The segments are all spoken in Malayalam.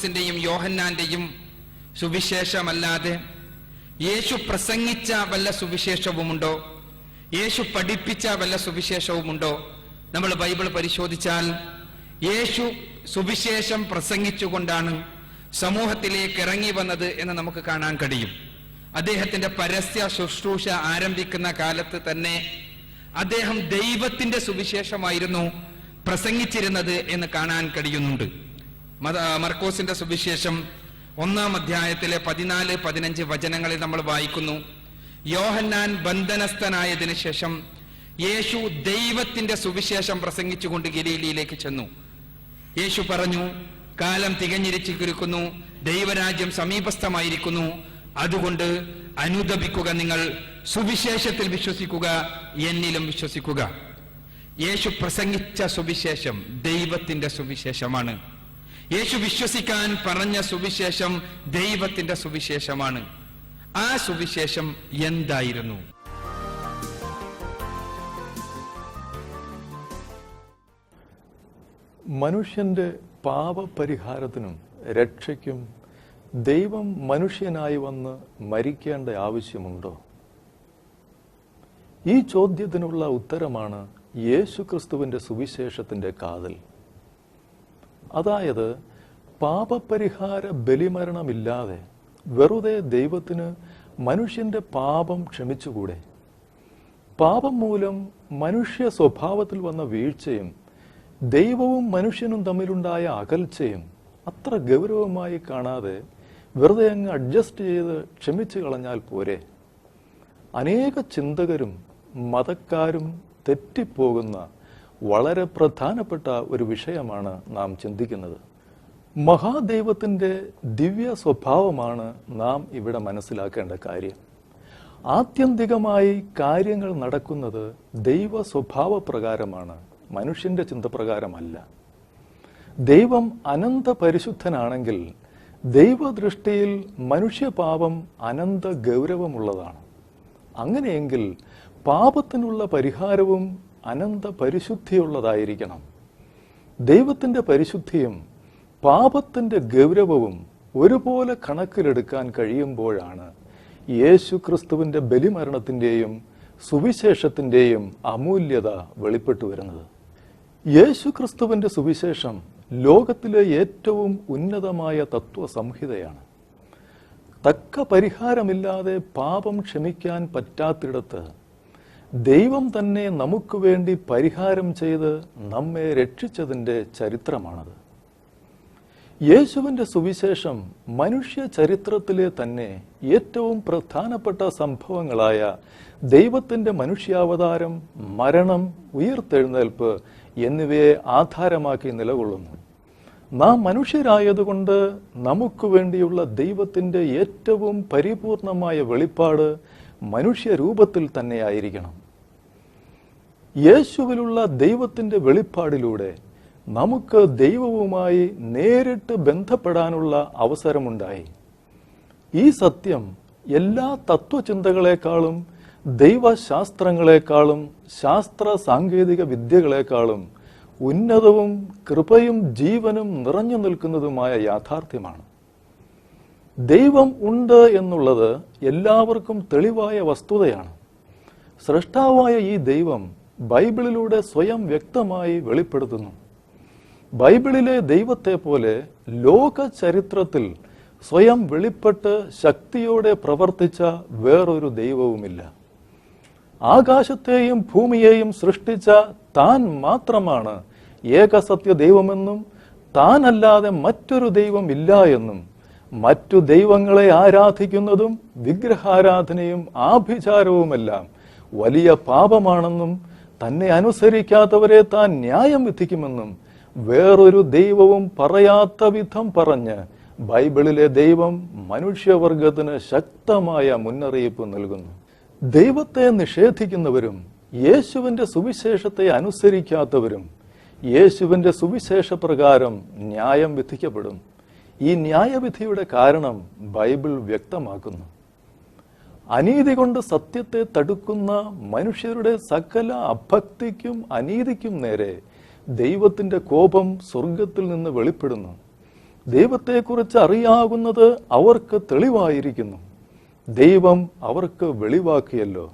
ിന്റെയും യോഹന്നാന്റെയും സുവിശേഷമല്ലാതെ യേശു പ്രസംഗിച്ച വല്ല സുവിശേഷവുമുണ്ടോ? യേശു പഠിപ്പിച്ച വല്ല സുവിശേഷവുമുണ്ടോ? നമ്മൾ ബൈബിൾ പരിശോധിച്ചാൽ യേശു സുവിശേഷം പ്രസംഗിച്ചുകൊണ്ടാണ് സമൂഹത്തിലേക്ക് ഇറങ്ങി വന്നത് എന്ന് നമുക്ക് കാണാൻ കഴിയും. അദ്ദേഹത്തിന്റെ പരസ്യ ശുശ്രൂഷ ആരംഭിക്കുന്ന കാലത്ത് തന്നെ അദ്ദേഹം ദൈവത്തിന്റെ സുവിശേഷമായിരുന്നു പ്രസംഗിച്ചിരുന്നത് എന്ന് കാണാൻ കഴിയുന്നുണ്ട്. മർക്കോസിന്റെ സുവിശേഷം 1-ാം അധ്യായത്തിലെ 14-15 വചനങ്ങളിൽ നമ്മൾ വായിക്കുന്നു, യോഹന്നാൻ ബന്ധനസ്ഥനായതിനു ശേഷം യേശു ദൈവത്തിന്റെ സുവിശേഷം പ്രസംഗിച്ചുകൊണ്ട് ഗലീലയിലേക്ക് ചെന്നു. യേശു പറഞ്ഞു, കാലം തികഞ്ഞിരിച്ചിരിക്കുന്നു, ദൈവരാജ്യം സമീപസ്ഥമായിരിക്കുന്നു, അതുകൊണ്ട് അനുതപിക്കുക, നിങ്ങൾ സുവിശേഷത്തിൽ വിശ്വസിക്കുക, എന്നിലും വിശ്വസിക്കുക. യേശു പ്രസംഗിച്ച സുവിശേഷം ദൈവത്തിന്റെ സുവിശേഷമാണ്. യേശു വിശ്വസിക്കാൻ പറഞ്ഞ സുവിശേഷം ദൈവത്തിന്റെ സുവിശേഷമാണ്. ആ സുവിശേഷം എന്തായിരുന്നു? മനുഷ്യന്റെ പാപപരിഹാരത്തിനും രക്ഷയ്ക്കും ദൈവം മനുഷ്യനായി വന്ന് മരിക്കേണ്ട ആവശ്യമുണ്ടോ? ഈ ചോദ്യത്തിനുള്ള ഉത്തരമാണ് യേശുക്രിസ്തുവിന്റെ സുവിശേഷത്തിന്റെ കാതൽ. അതായത്, പാപപരിഹാര ബലിമരണമില്ലാതെ വെറുതെ ദൈവത്തിന് മനുഷ്യന്റെ പാപം ക്ഷമിച്ചുകൂടെ? പാപം മൂലം മനുഷ്യ സ്വഭാവത്തിൽ വന്ന വീഴ്ചയും ദൈവവും മനുഷ്യനും തമ്മിലുണ്ടായ അകൽച്ചയും അത്ര ഗൗരവമായി കാണാതെ വെറുതെ അങ്ങ് അഡ്ജസ്റ്റ് ചെയ്ത് ക്ഷമിച്ചു കളഞ്ഞാൽ പോരെ? അനേക ചിന്തകരും മതക്കാരും തെറ്റിപ്പോകുന്ന വളരെ പ്രധാനപ്പെട്ട ഒരു വിഷയമാണ് നാം ചിന്തിക്കുന്നത്. മഹാദൈവത്തിന്റെ ദിവ്യ സ്വഭാവമാണ് നാം ഇവിടെ മനസ്സിലാക്കേണ്ട കാര്യം. ആത്യന്തികമായി കാര്യങ്ങൾ നടക്കുന്നത് ദൈവ സ്വഭാവപ്രകാരമാണ്, മനുഷ്യന്റെ ചിന്തപ്രകാരമല്ല. ദൈവം അനന്ത പരിശുദ്ധനാണെങ്കിൽ ദൈവദൃഷ്ടിയിൽ മനുഷ്യപാപം അനന്ത ഗൗരവമുള്ളതാണ്. അങ്ങനെയെങ്കിൽ പാപത്തിനുള്ള പരിഹാരവും അനന്ത പരിശുദ്ധിയുള്ളതായിരിക്കണം. ദൈവത്തിന്റെ പരിശുദ്ധിയും പാപത്തിന്റെ ഗൗരവവും ഒരുപോലെ കണക്കിലെടുക്കാൻ കഴിയുമ്പോഴാണ് യേശു ക്രിസ്തുവിന്റെ ബലിമരണത്തിന്റെയും സുവിശേഷത്തിന്റെയും അമൂല്യത വെളിപ്പെട്ടു വരുന്നത്. യേശു ക്രിസ്തുവിന്റെ സുവിശേഷം ലോകത്തിലെ ഏറ്റവും ഉന്നതമായ തത്വസംഹിതയാണ്. തക്ക പരിഹാരമില്ലാതെ പാപം ക്ഷമിക്കാൻ പറ്റാത്തിടത്ത് ദൈവം തന്നെ നമുക്ക് വേണ്ടി പരിഹാരം ചെയ്ത് നമ്മെ രക്ഷിച്ചതിൻ്റെ ചരിത്രമാണത്. യേശുവിൻ്റെ സുവിശേഷം മനുഷ്യ ചരിത്രത്തിലെ തന്നെ ഏറ്റവും പ്രധാനപ്പെട്ട സംഭവങ്ങളായ ദൈവത്തിൻ്റെ മനുഷ്യാവതാരം, മരണം, ഉയിർത്തെഴുന്നേൽപ്പ് എന്നിവയെ ആധാരമാക്കി നിലകൊള്ളുന്നു. നാം മനുഷ്യരായതുകൊണ്ട് നമുക്ക് വേണ്ടിയുള്ള ദൈവത്തിൻ്റെ ഏറ്റവും പരിപൂർണമായ വെളിപ്പാട് മനുഷ്യരൂപത്തിൽ തന്നെയായിരിക്കണം. യേശുവിലുള്ള ദൈവത്തിൻ്റെ വെളിപ്പാടിലൂടെ നമുക്ക് ദൈവവുമായി നേരിട്ട് ബന്ധപ്പെടാനുള്ള അവസരമുണ്ടായി. ഈ സത്യം എല്ലാ തത്വചിന്തകളെക്കാളും ദൈവശാസ്ത്രങ്ങളെക്കാളും ശാസ്ത്ര സാങ്കേതിക വിദ്യകളെക്കാളും ഉന്നതവും കൃപയും ജീവനും നിറഞ്ഞു നിൽക്കുന്നതുമായ യാഥാർത്ഥ്യമാണ്. ദൈവം ഉണ്ട് എന്നുള്ളത് എല്ലാവർക്കും തെളിവായ വസ്തുതയാണ്. സൃഷ്ടാവായ ഈ ദൈവം ബൈബിളിലൂടെ സ്വയം വ്യക്തമായി വെളിപ്പെടുത്തുന്നു. ബൈബിളിലെ ദൈവത്തെ പോലെ ലോക ചരിത്രത്തിൽ സ്വയം വെളിപ്പെട്ട് ശക്തിയോടെ പ്രവർത്തിച്ച വേറൊരു ദൈവവുമില്ല. ആകാശത്തെയും ഭൂമിയെയും സൃഷ്ടിച്ച താൻ മാത്രമാണ് ഏകസത്യ ദൈവമെന്നും താനല്ലാതെ മറ്റൊരു ദൈവം ഇല്ല എന്നും മറ്റു ദൈവങ്ങളെ ആരാധിക്കുന്നതും വിഗ്രഹാരാധനയും ആഭിചാരവുമെല്ലാം വലിയ പാപമാണെന്നും തന്നെ അനുസരിക്കാത്തവരെ താൻ ന്യായം വിധിക്കുമെന്നും വേറൊരു ദൈവവും പറയാത്ത വിധം പറഞ്ഞ് ബൈബിളിലെ ദൈവം മനുഷ്യവർഗത്തിന് ശക്തമായ മുന്നറിയിപ്പ് നൽകുന്നു. ദൈവത്തെ നിഷേധിക്കുന്നവരും യേശുവിന്റെ സുവിശേഷത്തെ അനുസരിക്കാത്തവരും യേശുവിന്റെ സുവിശേഷ പ്രകാരം ന്യായം വിധിക്കപ്പെടും. ഈ ന്യായവിധിയുടെ കാരണം ബൈബിൾ വ്യക്തമാക്കുന്നു. അനീതി കൊണ്ട് സത്യത്തെ തടുക്കുന്ന മനുഷ്യരുടെ സകല അഭക്തിക്കും അനീതിക്കും നേരെ ദൈവത്തിന്റെ കോപം സ്വർഗത്തിൽ നിന്ന് വെളിപ്പെടുന്നു. ദൈവത്തെക്കുറിച്ച് അറിയാകുന്നത് അവർക്ക് തെളിവായിരിക്കുന്നു. ദൈവം അവർക്ക് വെളിവാക്കിയല്ലോ.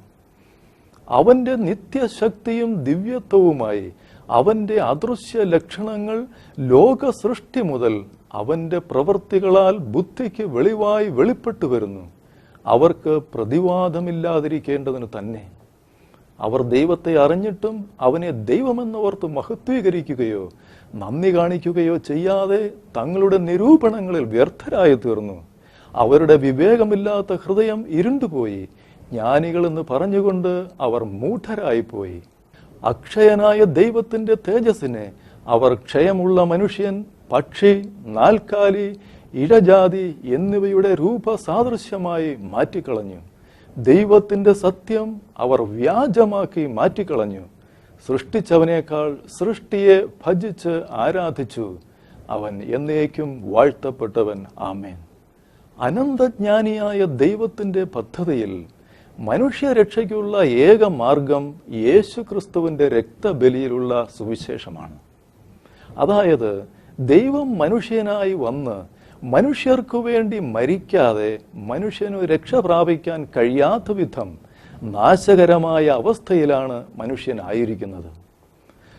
അവന്റെ നിത്യശക്തിയും ദിവ്യത്വവുമായി അവന്റെ അദൃശ്യ ലക്ഷണങ്ങൾ ലോക സൃഷ്ടി മുതൽ അവന്റെ പ്രവൃത്തികളാൽ ബുദ്ധിക്ക് വെളിവായി വെളിപ്പെട്ടു വരുന്നു. അവർക്ക് പ്രതിവാദമില്ലാതിരിക്കേണ്ടതിന് തന്നെ. അവർ ദൈവത്തെ അറിഞ്ഞിട്ടും അവനെ ദൈവമെന്നോർത്ത് മഹത്വീകരിക്കുകയോ നന്ദി കാണിക്കുകയോ ചെയ്യാതെ തങ്ങളുടെ നിരൂപണങ്ങളിൽ വ്യർത്ഥരായി തീർന്നു. അവരുടെ വിവേകമില്ലാത്ത ഹൃദയം ഇരുണ്ടുപോയി. ജ്ഞാനികളെന്ന് പറഞ്ഞുകൊണ്ട് അവർ മൂഢരായിപ്പോയി. അക്ഷയനായ ദൈവത്തിന്റെ തേജസ്സിനെ അവർ ക്ഷയമുള്ള മനുഷ്യൻ, പക്ഷി, നാൽക്കാലി, ഇഴജാതി എന്നിവയുടെ രൂപസാദൃശ്യമായി മാറ്റിക്കളഞ്ഞു. ദൈവത്തിന്റെ സത്യം അവർ വ്യാജമാക്കി മാറ്റിക്കളഞ്ഞു. സൃഷ്ടിച്ചവനേക്കാൾ സൃഷ്ടിയെ ഭജിച്ച് ആരാധിച്ചു. അവൻ എന്നേക്കും വാഴ്ത്തപ്പെട്ടവൻ. ആമേൻ. അനന്തജ്ഞാനിയായ ദൈവത്തിന്റെ പദ്ധതിയിൽ മനുഷ്യരക്ഷയ്ക്കുള്ള ഏക മാർഗം യേശുക്രിസ്തുവിന്റെ രക്തബലിയിലുള്ള സുവിശേഷമാണ്. അതായത് ദൈവം മനുഷ്യനായി വന്ന് മനുഷ്യർക്കു വേണ്ടി മരിക്കാതെ മനുഷ്യനു രക്ഷ പ്രാപിക്കാൻ കഴിയാത്ത വിധം നാശകരമായ അവസ്ഥയിലാണ് മനുഷ്യനായിരിക്കുന്നത്.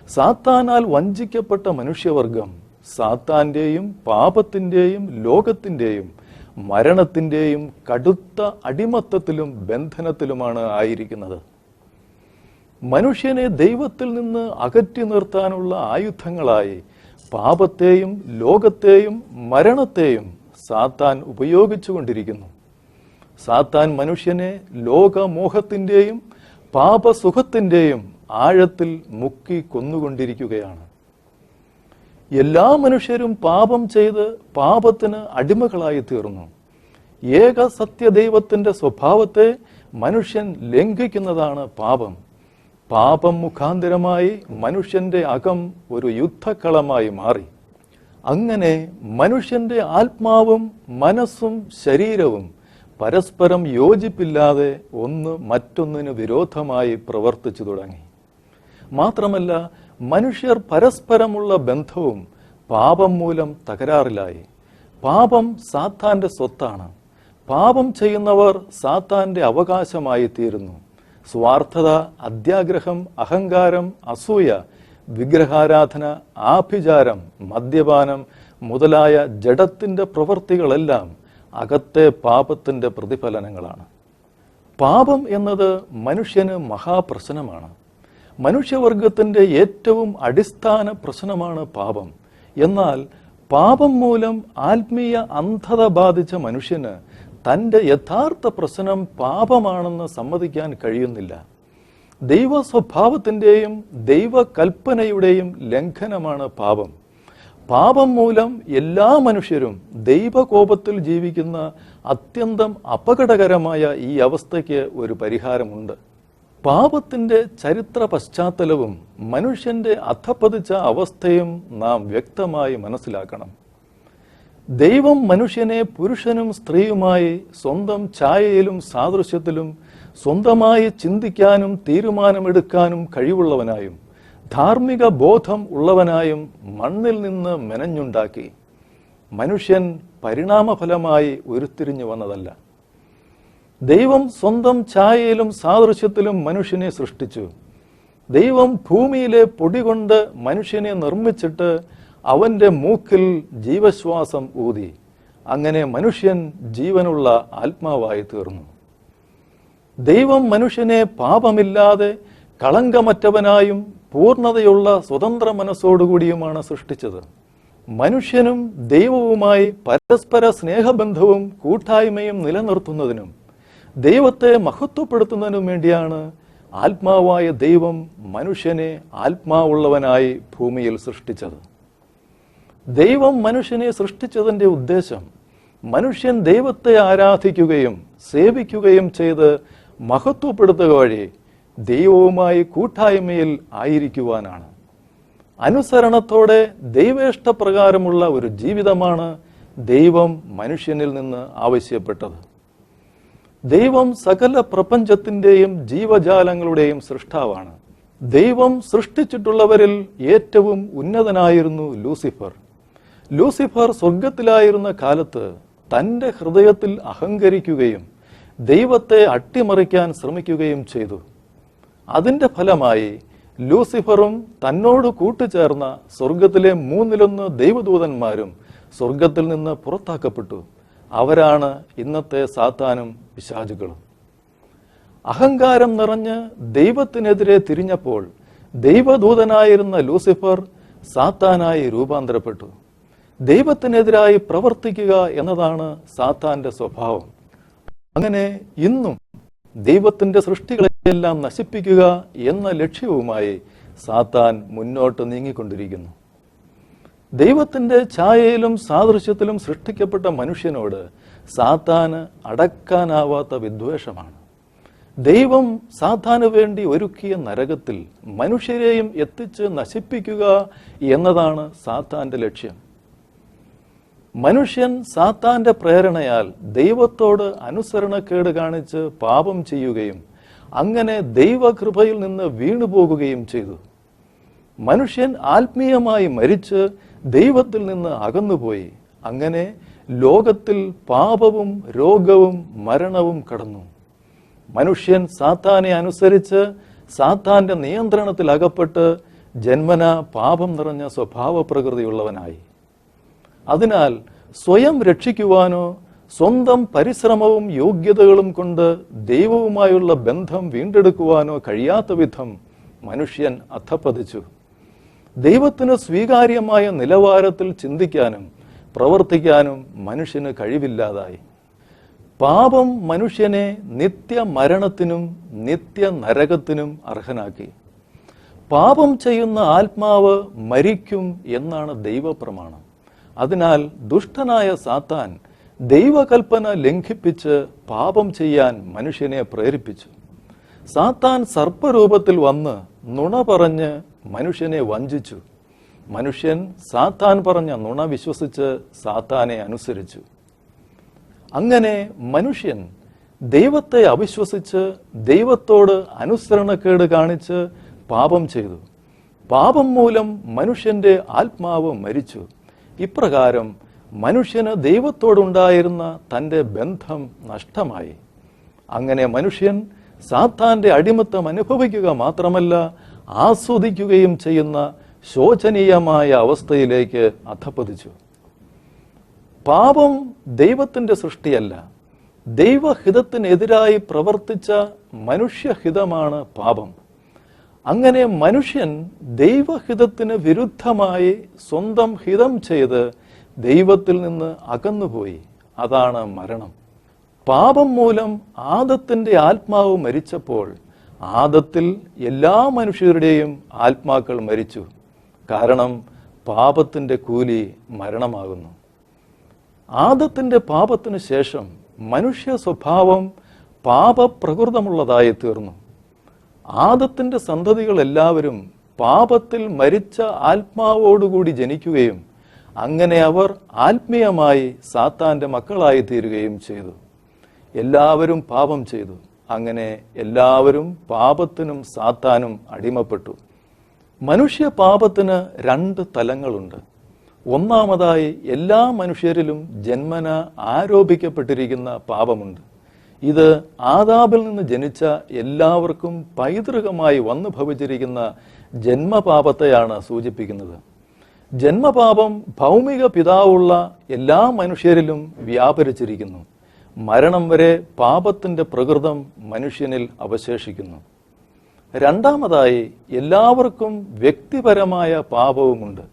സാത്താനാൽ വഞ്ചിക്കപ്പെട്ട മനുഷ്യവർഗം സാത്താന്റെയും പാപത്തിന്റെയും ലോകത്തിന്റെയും മരണത്തിന്റെയും കടുത്ത അടിമത്തത്തിലും ബന്ധനത്തിലുമാണ് ആയിരിക്കുന്നത്. മനുഷ്യനെ ദൈവത്തിൽ നിന്ന് അകറ്റി നിർത്താനുള്ള ആയുധങ്ങളായി പാപത്തെയും ലോകത്തെയും മരണത്തെയും സാത്താൻ ഉപയോഗിച്ചുകൊണ്ടിരിക്കുന്നു. സാത്താൻ മനുഷ്യനെ ലോകമോഹത്തിന്റെയും പാപസുഖത്തിന്റെയും ആഴത്തിൽ മുക്കി കൊന്നുകൊണ്ടിരിക്കുകയാണ്. എല്ലാ മനുഷ്യരും പാപം ചെയ്ത് പാപത്തിന് അടിമകളായി തീർന്നു. ഏക സത്യദൈവത്തിന്റെ സ്വഭാവത്തെ മനുഷ്യൻ ലംഘിക്കുന്നതാണ് പാപം. പാപം മുഖാന്തരമായി മനുഷ്യന്റെ അകം ഒരു യുദ്ധക്കളമായി മാറി. അങ്ങനെ മനുഷ്യന്റെ ആത്മാവും മനസ്സും ശരീരവും പരസ്പരം യോജിപ്പില്ലാതെ ഒന്ന് മറ്റൊന്നിന് വിരോധമായി പ്രവർത്തിച്ചു തുടങ്ങി. മാത്രമല്ല, മനുഷ്യർ പരസ്പരമുള്ള ബന്ധവും പാപം മൂലം തകരാറിലായി. പാപം സാത്താന്റെ സ്വത്താണ്. പാപം ചെയ്യുന്നവർ സാത്താന്റെ അവകാശമായി തീരുന്നു. സ്വാർത്ഥത, അത്യാഗ്രഹം, അഹങ്കാരം, അസൂയ, വിഗ്രഹാരാധന, ആഭിചാരം, മദ്യപാനം മുതലായ ജഡത്തിന്റെ പ്രവൃത്തികളെല്ലാം അകത്തെ പാപത്തിന്റെ പ്രതിഫലനങ്ങളാണ്. പാപം എന്നത് മനുഷ്യന് മഹാപ്രശ്നമാണ്. മനുഷ്യവർഗത്തിന്റെ ഏറ്റവും അടിസ്ഥാന പ്രശ്നമാണ് പാപം. എന്നാൽ പാപം മൂലം ആത്മീയ അന്ധത ബാധിച്ച മനുഷ്യന് തന്റെ യഥാർത്ഥ പ്രശ്നം പാപമാണെന്ന് സമ്മതിക്കാൻ കഴിയുന്നില്ല. ദൈവ സ്വഭാവത്തിന്റെയും ദൈവകൽപ്പനയുടെയും ലംഘനമാണ് പാപം. പാപം മൂലം എല്ലാ മനുഷ്യരും ദൈവകോപത്തിൽ ജീവിക്കുന്ന അത്യന്തം അപകടകരമായ ഈ അവസ്ഥയ്ക്ക് ഒരു പരിഹാരമുണ്ട്. പാപത്തിന്റെ ചരിത്ര പശ്ചാത്തലവും മനുഷ്യന്റെ അധപ്പതിച്ച അവസ്ഥയും നാം വ്യക്തമായി മനസ്സിലാക്കണം. ദൈവം മനുഷ്യനെ പുരുഷനും സ്ത്രീയുമായി സ്വന്തം ഛായയിലും സാദൃശ്യത്തിലും സ്വന്തമായി ചിന്തിക്കാനും തീരുമാനമെടുക്കാനും കഴിവുള്ളവനായും ധാർമ്മിക ബോധം ഉള്ളവനായും മണ്ണിൽ നിന്ന് മെനഞ്ഞുണ്ടാക്കി. മനുഷ്യൻ പരിണാമഫലമായി ഉരുത്തിരിഞ്ഞു വന്നതല്ല. ദൈവം സ്വന്തം ഛായയിലും സാദൃശ്യത്തിലും മനുഷ്യനെ സൃഷ്ടിച്ചു. ദൈവം ഭൂമിയിലെ പൊടി കൊണ്ട് മനുഷ്യനെ നിർമ്മിച്ചിട്ട് അവന്റെ മൂക്കിൽ ജീവശ്വാസം ഊതി. അങ്ങനെ മനുഷ്യൻ ജീവനുള്ള ആത്മാവായി തീർന്നു. ദൈവം മനുഷ്യനെ പാപമില്ലാതെ കളങ്കമറ്റവനായും പൂർണ്ണതയുള്ള സ്വതന്ത്ര മനസ്സോടുകൂടിയുമാണ് സൃഷ്ടിച്ചത്. മനുഷ്യനും ദൈവവുമായി പരസ്പര സ്നേഹബന്ധവും കൂട്ടായ്മയും നിലനിർത്തുന്നതിനും ദൈവത്തെ മഹത്വപ്പെടുത്തുന്നതിനും വേണ്ടിയാണ് ആത്മാവായ ദൈവം മനുഷ്യനെ ആത്മാവുള്ളവനായി ഭൂമിയിൽ സൃഷ്ടിച്ചത്. ദൈവം മനുഷ്യനെ സൃഷ്ടിച്ചതിന്റെ ഉദ്ദേശം മനുഷ്യൻ ദൈവത്തെ ആരാധിക്കുകയും സേവിക്കുകയും ചെയ്ത് മഹത്വപ്പെടുത്തുക വഴി ദൈവവുമായി കൂട്ടായ്മയിൽ ആയിരിക്കുവാനാണ്. അനുസരണത്തോടെ ദൈവേഷ്ടപ്രകാരമുള്ള ഒരു ജീവിതമാണ് ദൈവം മനുഷ്യനിൽ നിന്ന് ആവശ്യപ്പെട്ടത്. ദൈവം സകല പ്രപഞ്ചത്തിന്റെയും ജീവജാലങ്ങളുടെയും സൃഷ്ടാവാണ്. ദൈവം സൃഷ്ടിച്ചിട്ടുള്ളവരിൽ ഏറ്റവും ഉന്നതനായിരുന്നു ലൂസിഫർ. ലൂസിഫർ സ്വർഗത്തിലായിരുന്ന കാലത്ത് തന്റെ ഹൃദയത്തിൽ അഹങ്കരിക്കുകയും ദൈവത്തെ അട്ടിമറിക്കാൻ ശ്രമിക്കുകയും ചെയ്തു. അതിന്റെ ഫലമായി ലൂസിഫറും തന്നോട് കൂട്ടുചേർന്ന സ്വർഗത്തിലെ 1/3 ദൈവദൂതന്മാരും സ്വർഗത്തിൽ നിന്ന് പുറത്താക്കപ്പെട്ടു. അവരാണ് ഇന്നത്തെ സാത്താനും പിശാചുകളും. അഹങ്കാരം നിറഞ്ഞ് ദൈവത്തിനെതിരെ തിരിഞ്ഞപ്പോൾ ദൈവദൂതനായിരുന്ന ലൂസിഫർ സാത്താനായി രൂപാന്തരപ്പെട്ടു. ദൈവത്തിനെതിരായി പ്രവർത്തിക്കുക എന്നതാണ് സാത്താന്റെ സ്വഭാവം. അങ്ങനെ ഇന്നും ദൈവത്തിന്റെ സൃഷ്ടികളെയെല്ലാം നശിപ്പിക്കുക എന്ന ലക്ഷ്യവുമായി സാത്താൻ മുന്നോട്ട് നീങ്ങിക്കൊണ്ടിരിക്കുന്നു. ദൈവത്തിന്റെ ഛായയിലും സാദൃശ്യത്തിലും സൃഷ്ടിക്കപ്പെട്ട മനുഷ്യനോട് സാത്താന് അടക്കാനാവാത്ത വിദ്വേഷമാണ്. ദൈവം സാത്താന് വേണ്ടി ഒരുക്കിയ നരകത്തിൽ മനുഷ്യരെയും എത്തിച്ച് നശിപ്പിക്കുക എന്നതാണ് സാത്താന്റെ ലക്ഷ്യം. മനുഷ്യൻ സാത്താന്റെ പ്രേരണയാൽ ദൈവത്തോട് അനുസരണക്കേട് കാണിച്ച് പാപം ചെയ്യുകയും അങ്ങനെ ദൈവകൃപയിൽ നിന്ന് വീണുപോകുകയും ചെയ്തു. മനുഷ്യൻ ആത്മീയമായി മരിച്ച് ദൈവത്തിൽ നിന്ന് അകന്നുപോയി. അങ്ങനെ ലോകത്തിൽ പാപവും രോഗവും മരണവും കടന്നു. മനുഷ്യൻ സാത്താനെ അനുസരിച്ച് സാത്താന്റെ നിയന്ത്രണത്തിൽ അകപ്പെട്ട് ജന്മന പാപം നിറഞ്ഞ സ്വഭാവ പ്രകൃതിയുള്ളവനായി. അതിനാൽ സ്വയം രക്ഷിക്കുവാനോ സ്വന്തം പരിശ്രമവും യോഗ്യതകളും കൊണ്ട് ദൈവവുമായുള്ള ബന്ധം വീണ്ടെടുക്കുവാനോ കഴിയാത്ത വിധം മനുഷ്യൻ അധപ്പതിച്ചു. ദൈവത്തിന് സ്വീകാര്യമായ നിലവാരത്തിൽ ചിന്തിക്കാനും പ്രവർത്തിക്കാനും മനുഷ്യന് കഴിവില്ലാതായി. പാപം മനുഷ്യനെ നിത്യമരണത്തിനും നിത്യനരകത്തിനും അർഹനാക്കി. പാപം ചെയ്യുന്ന ആത്മാവ് മരിക്കും എന്നാണ് ദൈവപ്രമാണം. അതിനാൽ ദുഷ്ടനായ സാത്താൻ ദൈവകൽപ്പന ലംഘിപ്പിച്ച് പാപം ചെയ്യാൻ മനുഷ്യനെ പ്രേരിപ്പിച്ചു. സാത്താൻ സർപ്പരൂപത്തിൽ വന്ന് നുണ പറഞ്ഞ് മനുഷ്യനെ വഞ്ചിച്ചു. മനുഷ്യൻ സാത്താൻ പറഞ്ഞ നുണ വിശ്വസിച്ച് സാത്താനെ അനുസരിച്ചു. അങ്ങനെ മനുഷ്യൻ ദൈവത്തെ അവിശ്വസിച്ച് ദൈവത്തോട് അനുസരണക്കേട് കാണിച്ച് പാപം ചെയ്തു. പാപം മൂലം മനുഷ്യന്റെ ആത്മാവ് മരിച്ചു. ഇപ്രകാരം മനുഷ്യന് ദൈവത്തോടുണ്ടായിരുന്ന തൻ്റെ ബന്ധം നഷ്ടമായി. അങ്ങനെ മനുഷ്യൻ സാത്താന്റെ അടിമത്തം അനുഭവിക്കുക മാത്രമല്ല ആസ്വദിക്കുകയും ചെയ്യുന്ന ശോചനീയമായ അവസ്ഥയിലേക്ക് അധപ്പതിച്ചു. പാപം ദൈവത്തിന്റെ സൃഷ്ടിയല്ല. ദൈവഹിതത്തിനെതിരായി പ്രവർത്തിച്ച മനുഷ്യഹിതമാണ് പാപം. അങ്ങനെ മനുഷ്യൻ ദൈവഹിതത്തിന് വിരുദ്ധമായി സ്വന്തം ഹിതം ചെയ്ത് ദൈവത്തിൽ നിന്ന് അകന്നുപോയി. അതാണ് മരണം. പാപം മൂലം ആദത്തിന്റെ ആത്മാവ് മരിച്ചപ്പോൾ ആദത്തിൽ എല്ലാ മനുഷ്യരുടെയും ആത്മാക്കൾ മരിച്ചു. കാരണം പാപത്തിന്റെ കൂലി മരണമാകുന്നു. ആദത്തിന്റെ പാപത്തിന് ശേഷം മനുഷ്യ സ്വഭാവം പാപപ്രകൃതമുള്ളതായി തീർന്നു. ആദത്തിന്റെ സന്തതികൾ എല്ലാവരും പാപത്തിൽ മരിച്ച ആത്മാവോടുകൂടി ജനിക്കുകയും അങ്ങനെ അവർ ആത്മീയമായി സാത്താന്റെ മക്കളായി തീരുകയും ചെയ്തു. എല്ലാവരും പാപം ചെയ്തു. അങ്ങനെ എല്ലാവരും പാപത്തിനും സാത്താനും അടിമപ്പെട്ടു. മനുഷ്യ പാപത്തിന് 2 തലങ്ങളുണ്ട്. ഒന്നാമതായി എല്ലാ മനുഷ്യരിലും ജന്മന ആരോപിക്കപ്പെട്ടിരിക്കുന്ന പാപമുണ്ട്. ഇത് ആദാമിൽ നിന്ന് ജനിച്ച എല്ലാവർക്കും പൈതൃകമായി വന്നു ഭവിച്ചിരിക്കുന്ന ജന്മപാപത്തെയാണ് സൂചിപ്പിക്കുന്നത്. ജന്മപാപം ഭൗമിക പിതാവുള്ള എല്ലാ മനുഷ്യരിലും വ്യാപരിച്ചിരിക്കുന്നു. മരണം വരെ പാപത്തിന്റെ പ്രകൃതം മനുഷ്യനിൽ അവശേഷിക്കുന്നു. രണ്ടാമതായി എല്ലാവർക്കും വ്യക്തിപരമായ പാപവുമുണ്ട്.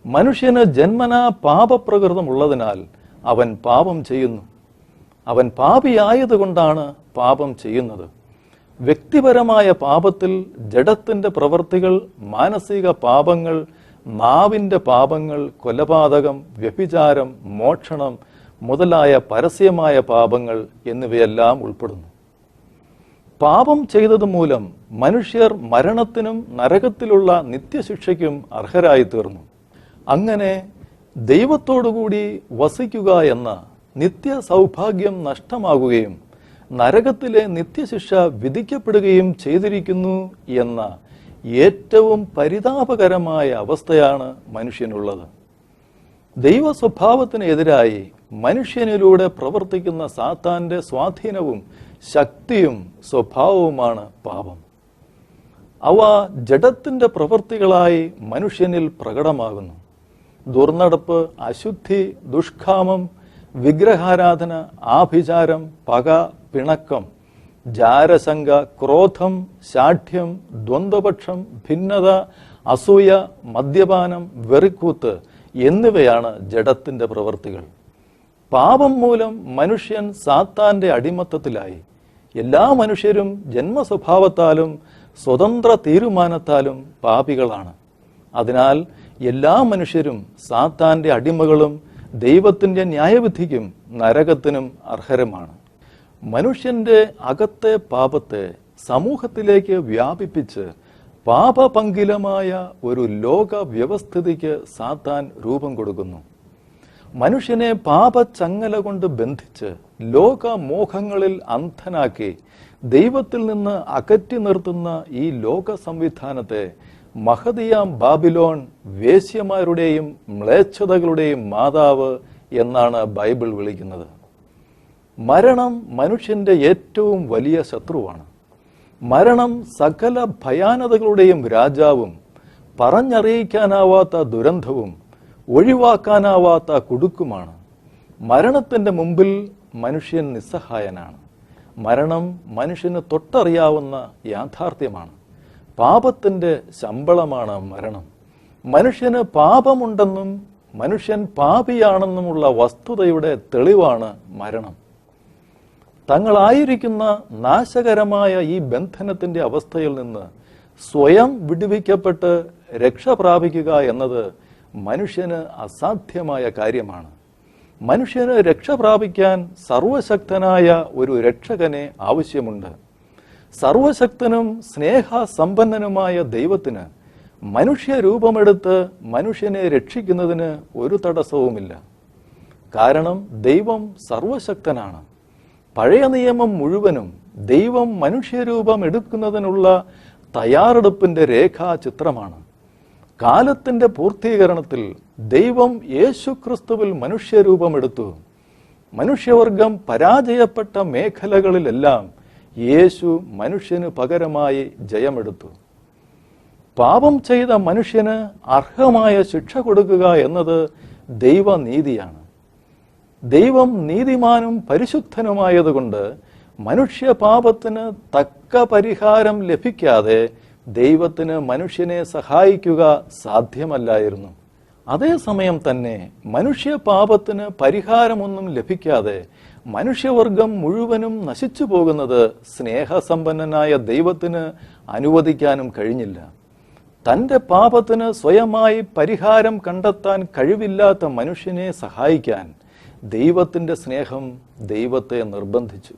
മനുഷ്യന് ജന്മനാ പാപപ്രകൃതമുള്ളതിനാൽ അവൻ പാപം ചെയ്യുന്നു. അവൻ പാപിയായതുകൊണ്ടാണ് പാപം ചെയ്യുന്നത്. വ്യക്തിപരമായ പാപത്തിൽ ജഡത്തിന്റെ പ്രവൃത്തികൾ, മാനസിക പാപങ്ങൾ, നാവിന്റെ പാപങ്ങൾ, കൊലപാതകം, വ്യഭിചാരം, മോഷണം മുതലായ പരസ്യമായ പാപങ്ങൾ എന്നിവയെല്ലാം ഉൾപ്പെടുന്നു. പാപം ചെയ്തത് മൂലം മനുഷ്യർ മരണത്തിനും നരകത്തിലുള്ള നിത്യശിക്ഷയ്ക്കും അർഹരായി തീർന്നു. അങ്ങനെ ദൈവത്തോടുകൂടി വസിക്കുക എന്ന നിത്യ സൗഭാഗ്യം നഷ്ടമാകുകയും നരകത്തിലെ നിത്യശിക്ഷ വിധിക്കപ്പെടുകയും ചെയ്തിരിക്കുന്നു എന്ന ഏറ്റവും പരിതാപകരമായ അവസ്ഥയാണ് മനുഷ്യനുള്ളത്. ദൈവ സ്വഭാവത്തിനെതിരായി മനുഷ്യനിലൂടെ പ്രവർത്തിക്കുന്ന സാത്താന്റെ സ്വാധീനവും ശക്തിയും സ്വഭാവവുമാണ് പാപം. അവ ജഡത്തിന്റെ പ്രവൃത്തികളായി മനുഷ്യനിൽ പ്രകടമാകുന്നു. ദുർനടപ്പ്, അശുദ്ധി, ദുഷ്കാമം, വിഗ്രഹാരാധന, ആഭിചാരം, പക, പിണക്കം, ജാരശങ്ക, ക്രോധം, ശാഠ്യം, ദ്വന്ദ്വപക്ഷം, ഭിന്നത, അസൂയ, മദ്യപാനം, വെറിക്കൂത്ത് എന്നിവയാണ് ജഡത്തിന്റെ പ്രവൃത്തികൾ. പാപം മൂലം മനുഷ്യൻ സാത്താന്റെ അടിമത്തത്തിലായി. എല്ലാ മനുഷ്യരും ജന്മസ്വഭാവത്താലും സ്വതന്ത്ര തീരുമാനത്താലും പാപികളാണ്. അതിനാൽ എല്ലാ മനുഷ്യരും സാത്താന്റെ അടിമകളും ദൈവത്തിന്റെ ന്യായവിധിക്കും നരകത്തിനും അർഹരുമാണ്. മനുഷ്യന്റെ അകത്തെ പാപത്തെ സമൂഹത്തിലേക്ക് വ്യാപിപ്പിച്ച് പാപപങ്കിലമായ ഒരു ലോക വ്യവസ്ഥിതിക്ക് സാത്താൻ രൂപം കൊടുക്കുന്നു. മനുഷ്യനെ പാപച്ചങ്ങല കൊണ്ട് ബന്ധിച്ച് ലോകമോഹങ്ങളിൽ അന്ധനാക്കി ദൈവത്തിൽ നിന്ന് അകറ്റി നിർത്തുന്ന ഈ ലോക സംവിധാനത്തെ മഹതിയാം ബാബിലോൺ, വേശ്യമാരുടെയും മ്ലേച്ഛതകളുടെയും മാതാവ് എന്നാണ് ബൈബിൾ വിളിക്കുന്നത്. മരണം മനുഷ്യന്റെ ഏറ്റവും വലിയ ശത്രുവാണ്. മരണം സകല ഭയാനതകളുടെയും രാജാവും പറഞ്ഞറിയിക്കാനാവാത്ത ദുരന്തവും ഒഴിവാക്കാനാവാത്ത കുടുക്കുമാണ്. മരണത്തിന്റെ മുമ്പിൽ മനുഷ്യൻ നിസ്സഹായനാണ്. മരണം മനുഷ്യന് തൊട്ടറിയാവുന്ന യാഥാർത്ഥ്യമാണ്. പാപത്തിന്റെ ശമ്പളമാണ് മരണം. മനുഷ്യന് പാപമുണ്ടെന്നും മനുഷ്യൻ പാപിയാണെന്നുമുള്ള വസ്തുതയുടെ തെളിവാണ് മരണം. തങ്ങളായിരിക്കുന്ന നാശകരമായ ഈ ബന്ധനത്തിന്റെ അവസ്ഥയിൽ നിന്ന് സ്വയം വിടുവിക്കപ്പെട്ട് രക്ഷ പ്രാപിക്കുക എന്നത് മനുഷ്യന് അസാധ്യമായ കാര്യമാണ്. മനുഷ്യന് രക്ഷ പ്രാപിക്കാൻ സർവശക്തനായ ഒരു രക്ഷകനെ ആവശ്യമുണ്ട്. സർവശക്തനും സ്നേഹസമ്പന്നനുമായ ദൈവത്തിന് മനുഷ്യരൂപമെടുത്ത് മനുഷ്യനെ രക്ഷിക്കുന്നതിന് ഒരു തടസ്സവുമില്ല. കാരണം ദൈവം സർവശക്തനാണ്. പഴയ നിയമം മുഴുവനും ദൈവം മനുഷ്യരൂപം എടുക്കുന്നതിനുള്ള തയ്യാറെടുപ്പിന്റെ രേഖാചിത്രമാണ്. കാലത്തിന്റെ പൂർത്തീകരണത്തിൽ ദൈവം യേശുക്രിസ്തുവിൽ മനുഷ്യരൂപമെടുത്തു. മനുഷ്യവർഗം പരാജയപ്പെട്ട മേഖലകളിലെല്ലാം യേശു മനുഷ്യന് പകരമായി ജയമെടുത്തു. പാപം ചെയ്ത മനുഷ്യന് അർഹമായ ശിക്ഷ കൊടുക്കുക എന്നത് ദൈവനീതിയാണ്. ദൈവം നീതിമാനും പരിശുദ്ധനുമായതുകൊണ്ട് മനുഷ്യപാപത്തിന് തക്ക പരിഹാരം ലഭിക്കാതെ ദൈവത്തിന് മനുഷ്യനെ സഹായിക്കുക സാധ്യമല്ലായിരുന്നു. അതേസമയം തന്നെ മനുഷ്യപാപത്തിന് പരിഹാരമൊന്നും ലഭിക്കാതെ മനുഷ്യവർഗം മുഴുവനും നശിച്ചു പോകുന്നത് സ്നേഹസമ്പന്നനായ ദൈവത്തിന് അനുവദിക്കാനും കഴിഞ്ഞില്ല. തന്റെ പാപത്തിന് സ്വയമായി പരിഹാരം കണ്ടെത്താൻ കഴിവില്ലാത്ത മനുഷ്യനെ സഹായിക്കാൻ ദൈവത്തിന്റെ സ്നേഹം ദൈവത്തെ നിർബന്ധിച്ചു.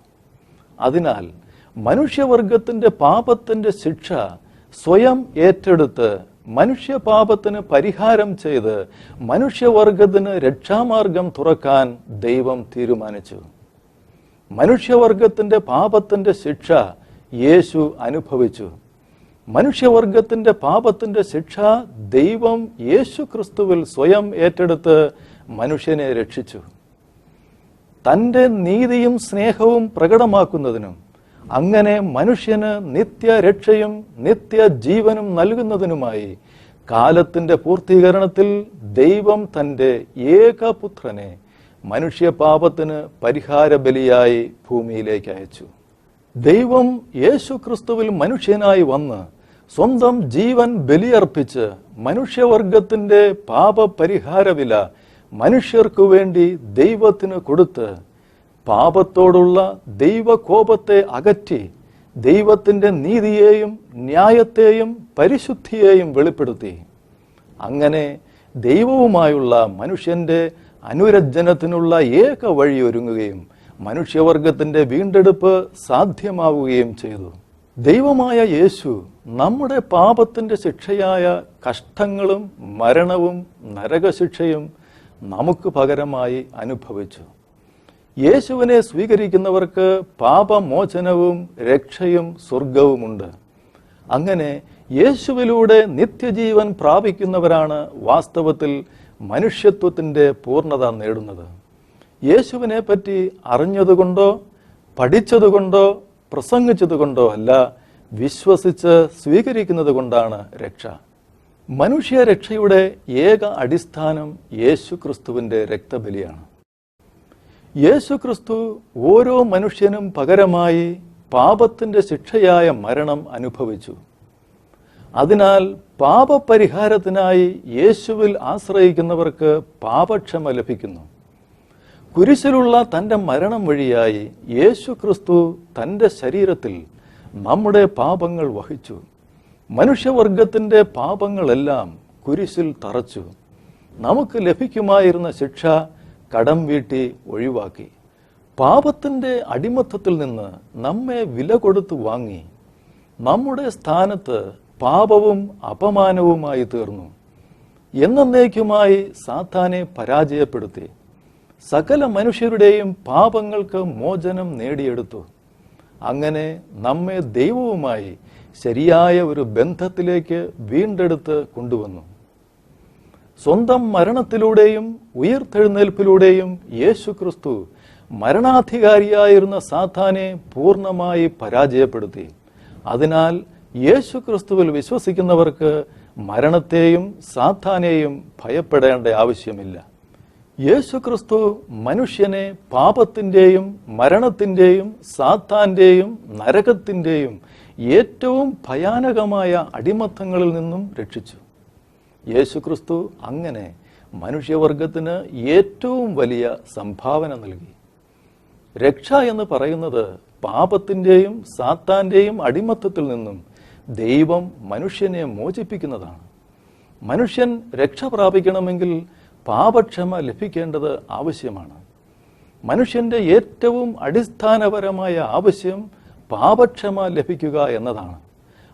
അതിനാൽ മനുഷ്യവർഗത്തിന്റെ പാപത്തിന്റെ ശിക്ഷ സ്വയം ഏറ്റെടുത്ത് മനുഷ്യപാപത്തിന് പരിഹാരം ചെയ്ത് മനുഷ്യവർഗത്തിന് രക്ഷാമാർഗം തുറക്കാൻ ദൈവം തീരുമാനിച്ചു. മനുഷ്യവർഗത്തിന്റെ പാപത്തിന്റെ ശിക്ഷ യേശു അനുഭവിച്ചു. മനുഷ്യവർഗത്തിന്റെ പാപത്തിന്റെ ശിക്ഷ ദൈവം യേശു ക്രിസ്തുവിൽ സ്വയം ഏറ്റെടുത്ത് മനുഷ്യനെ രക്ഷിച്ചു. തന്റെ നീതിയും സ്നേഹവും പ്രകടമാക്കുന്നതിനും അങ്ങനെ മനുഷ്യന് നിത്യരക്ഷയും നിത്യജീവനും നൽകുന്നതിനുമായി കാലത്തിന്റെ പൂർത്തീകരണത്തിൽ ദൈവം തന്റെ ഏകപുത്രനെ മനുഷ്യപാപത്തിന് പരിഹാര ബലിയായി ഭൂമിയിലേക്ക് അയച്ചു. ദൈവം യേശുക്രിസ്തുവിൽ മനുഷ്യനായി വന്ന് സ്വന്തം ജീവൻ ബലിയർപ്പിച്ച് മനുഷ്യവർഗത്തിന്റെ പാപപരിഹാര വില മനുഷ്യർക്കു വേണ്ടി ദൈവത്തിന് കൊടുത്ത് പാപത്തോടുള്ള ദൈവകോപത്തെ അകറ്റി ദൈവത്തിന്റെ നീതിയെയും ന്യായത്തെയും പരിശുദ്ധിയെയും വെളിപ്പെടുത്തി. അങ്ങനെ ദൈവവുമായുള്ള മനുഷ്യന്റെ അനുരഞ്ജനത്തിനുള്ള ഏക വഴി ഒരുങ്ങുകയും മനുഷ്യവർഗത്തിന്റെ വീണ്ടെടുപ്പ് സാധ്യമാവുകയും ചെയ്തു. ദൈവമായ യേശു നമ്മുടെ പാപത്തിന്റെ ശിക്ഷയായ കഷ്ടങ്ങളും മരണവും നരകശിക്ഷയും നമുക്ക് പകരമായി അനുഭവിച്ചു. യേശുവിനെ സ്വീകരിക്കുന്നവർക്ക് പാപമോചനവും രക്ഷയും സ്വർഗവുമുണ്ട്. അങ്ങനെ യേശുവിലൂടെ നിത്യജീവൻ പ്രാപിക്കുന്നവരാണ് വാസ്തവത്തിൽ മനുഷ്യത്വത്തിൻ്റെ പൂർണ്ണത നേടുന്നത്. യേശുവിനെ പറ്റി അറിഞ്ഞതുകൊണ്ടോ പഠിച്ചതുകൊണ്ടോ പ്രസംഗിച്ചതുകൊണ്ടോ അല്ല, വിശ്വസിച്ച് സ്വീകരിക്കുന്നത് കൊണ്ടാണ് രക്ഷ. മനുഷ്യരക്ഷയുടെ ഏക അടിസ്ഥാനം യേശുക്രിസ്തുവിൻ്റെ രക്തബലിയാണ്. യേശുക്രിസ്തു ഓരോ മനുഷ്യനും പകരമായി പാപത്തിൻ്റെ ശിക്ഷയായ മരണം അനുഭവിച്ചു. അതിനാൽ പാപപരിഹാരത്തിനായി യേശുവിൽ ആശ്രയിക്കുന്നവർക്ക് പാപക്ഷമ ലഭിക്കുന്നു. കുരിശിലുള്ള തൻ്റെ മരണം വഴിയായി യേശുക്രിസ്തു തൻ്റെ ശരീരത്തിൽ നമ്മുടെ പാപങ്ങൾ വഹിച്ചു. മനുഷ്യവർഗത്തിൻ്റെ പാപങ്ങളെല്ലാം കുരിശിൽ തറച്ചു. നമുക്ക് ലഭിക്കുമായിരുന്ന ശിക്ഷ കടം വീട്ടി ഒഴിവാക്കി. പാപത്തിൻ്റെ അടിമത്തത്തിൽ നിന്ന് നമ്മെ വില കൊടുത്തു വാങ്ങി. നമ്മുടെ സ്ഥാനത്ത് പാപവും അപമാനവുമായി തീർന്നു. എന്നേക്കുമായി സാത്താനെ പരാജയപ്പെടുത്തി. സകല മനുഷ്യരുടെയും പാപങ്ങൾക്ക് മോചനം നേടിയെടുത്തു. അങ്ങനെ നമ്മെ ദൈവവുമായി ശരിയായ ഒരു ബന്ധത്തിലേക്ക് വീണ്ടെടുത്ത് കൊണ്ടുവന്നു. സ്വന്തം മരണത്തിലൂടെയും ഉയിർത്തെഴുന്നേൽപ്പിലൂടെയും യേശുക്രിസ്തു മരണാധികാരിയായിരുന്ന സാത്താനെ പൂർണ്ണമായി പരാജയപ്പെടുത്തി. അതിനാൽ യേശുക്രിസ്തുവിൽ വിശ്വസിക്കുന്നവർക്ക് മരണത്തെയും സാത്താനെയും ഭയപ്പെടേണ്ട ആവശ്യമില്ല. യേശുക്രിസ്തു മനുഷ്യനെ പാപത്തിൻ്റെയും മരണത്തിൻ്റെയും സാത്താൻ്റെയും നരകത്തിൻ്റെയും ഏറ്റവും ഭയാനകമായ അടിമത്തങ്ങളിൽ നിന്നും രക്ഷിച്ചു. യേശുക്രിസ്തു അങ്ങനെ മനുഷ്യവർഗത്തിന് ഏറ്റവും വലിയ സംഭാവന നൽകി. രക്ഷ എന്ന് പറയുന്നത് പാപത്തിൻ്റെയും സാത്താൻ്റെയും അടിമത്തത്തിൽ നിന്നും ദൈവം മനുഷ്യനെ മോചിപ്പിക്കുന്നതാണ്. മനുഷ്യൻ രക്ഷ പ്രാപിക്കണമെങ്കിൽ പാപക്ഷമ ലഭിക്കേണ്ടത് ആവശ്യമാണ്. മനുഷ്യൻ്റെ ഏറ്റവും അടിസ്ഥാനപരമായ ആവശ്യം പാപക്ഷമ ലഭിക്കുക എന്നതാണ്.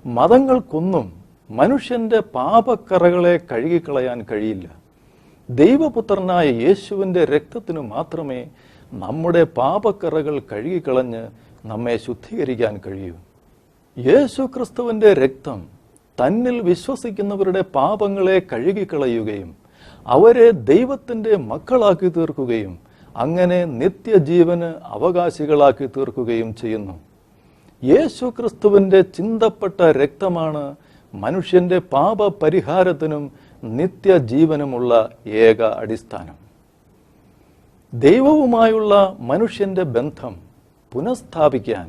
മതങ്ങൾക്കൊന്നും മനുഷ്യൻ്റെ പാപക്കറകളെ കഴുകിക്കളയാൻ കഴിയില്ല. ദൈവപുത്രനായ യേശുവിൻ്റെ രക്തത്തിനു മാത്രമേ നമ്മുടെ പാപക്കറകൾ കഴുകിക്കളഞ്ഞ് നമ്മെ ശുദ്ധീകരിക്കാൻ കഴിയൂ. യേശു ക്രിസ്തുവിൻ്റെ രക്തം തന്നിൽ വിശ്വസിക്കുന്നവരുടെ പാപങ്ങളെ കഴുകിക്കളയുകയും അവരെ ദൈവത്തിൻ്റെ മക്കളാക്കി തീർക്കുകയും അങ്ങനെ നിത്യജീവന് അവകാശികളാക്കി തീർക്കുകയും ചെയ്യുന്നു. യേശു ക്രിസ്തുവിൻ്റെ ചിന്തപ്പെട്ട രക്തമാണ് മനുഷ്യൻ്റെ പാപപരിഹാരത്തിനും നിത്യജീവനുമുള്ള ഏക അടിസ്ഥാനം. ദൈവവുമായുള്ള മനുഷ്യൻ്റെ ബന്ധം പുനഃസ്ഥാപിക്കാൻ